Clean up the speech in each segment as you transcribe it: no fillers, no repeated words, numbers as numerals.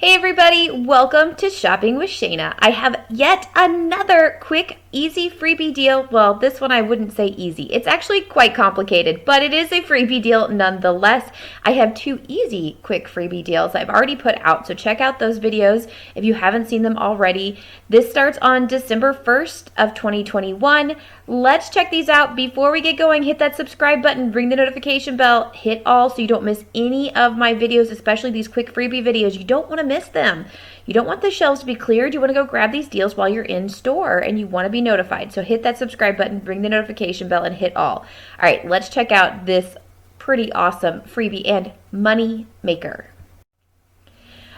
Hey everybody, welcome to Shopping with Shana. I have yet another quick, easy freebie deal. Well, this one I wouldn't say easy. It's actually quite complicated, but it is a freebie deal nonetheless. I have two easy, quick freebie deals I've already put out, so check out those videos if you haven't seen them already. This starts on December 1st of 2021. Let's check these out. Before we get going, hit that subscribe button, ring the notification bell, hit all so you don't miss any of my videos, especially these quick freebie videos. You don't want to miss them. You don't want the shelves to be cleared. You want to go grab these deals while you're in store and you want to be notified. So hit that subscribe button, ring the notification bell, and hit all. All right, let's check out this pretty awesome freebie and money maker.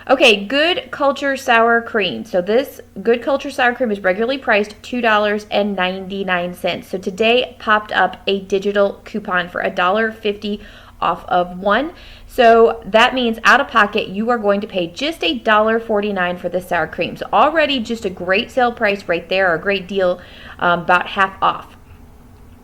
Okay, Good Culture Sour Cream. So this Good Culture Sour Cream is regularly priced $2.99. So today popped up a digital coupon for $1.50 off of one. So that means out of pocket, you are going to pay just $1.49 for this sour cream. So already just a great sale price right there, or a great deal, about half off.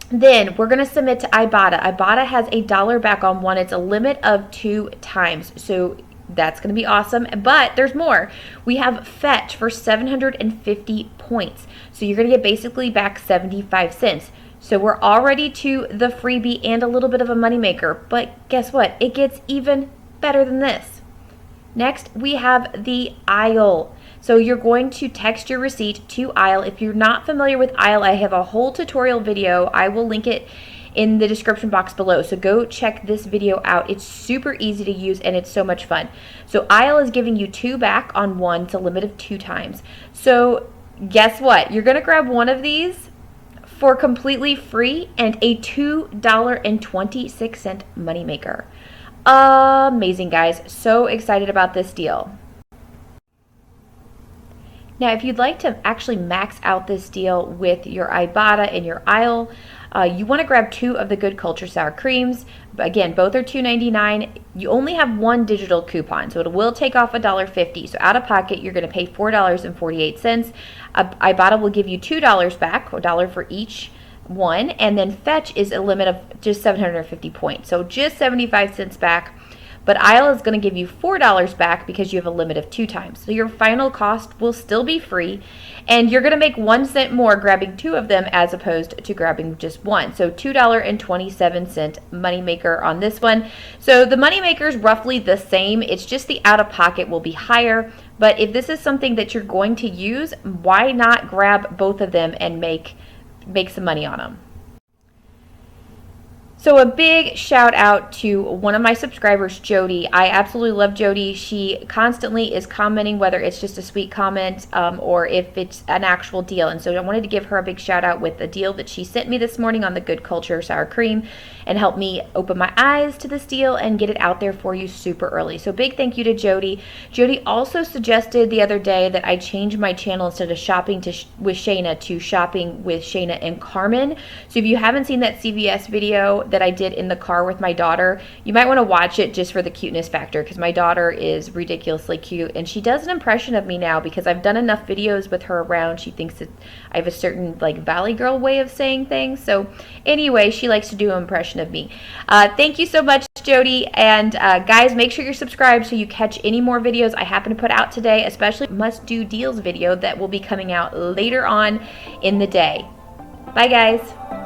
Then we're going to submit to Ibotta. Ibotta has $1 back on one. It's a limit of 2 times. So that's going to be awesome. But there's more. We have Fetch for 750 points. So you're going to get basically back 75 cents. So we're already to the freebie and a little bit of a moneymaker. But guess what? It gets even better than this. Next, we have the aisle. So you're going to text your receipt to aisle. If you're not familiar with aisle, I have a whole tutorial video. I will link it in the description box below. So go check this video out. It's super easy to use and it's so much fun. So aisle is giving you 2 back on one. It's a limit of 2 times. So guess what? You're going to grab one of these for completely free and a $2.26 moneymaker. Amazing, guys. So excited about this deal. Now, if you'd like to actually max out this deal with your Ibotta and your aisle, you want to grab 2 of the Good Culture Sour Creams. Again, both are $2.99. You only have one digital coupon, so it will take off $1.50. So out of pocket, you're going to pay $4.48. Ibotta will give you $2 back, $1 for each one, and then Fetch is a limit of just 750 points. So just 75 cents back. But aisle is going to give you $4 back because you have a limit of 2 times. So your final cost will still be free, and you're going to make 1 cent more grabbing 2 of them as opposed to grabbing just one. So $2.27 moneymaker on this one. So the moneymaker is roughly the same. It's just the out-of-pocket will be higher. But if this is something that you're going to use, why not grab both of them and make some money on them? So a big shout out to one of my subscribers, Jody. I absolutely love Jody. She constantly is commenting, whether it's just a sweet comment or if it's an actual deal. And so I wanted to give her a big shout out with a deal that she sent me this morning on the Good Culture Sour Cream and helped me open my eyes to this deal and get it out there for you super early. So big thank you to Jody. Jody also suggested the other day that I change my channel instead of shopping with Shana to shopping with Shana and Carmen. So if you haven't seen that CVS video that I did in the car with my daughter, you might want to watch it just for the cuteness factor, because my daughter is ridiculously cute and she does an impression of me now because I've done enough videos with her around. She thinks that I have a certain Valley Girl way of saying things. So anyway, she likes to do an impression of me. Thank you so much, Jody. And guys, make sure you're subscribed so you catch any more videos I happen to put out today, especially must do deals video that will be coming out later on in the day. Bye guys.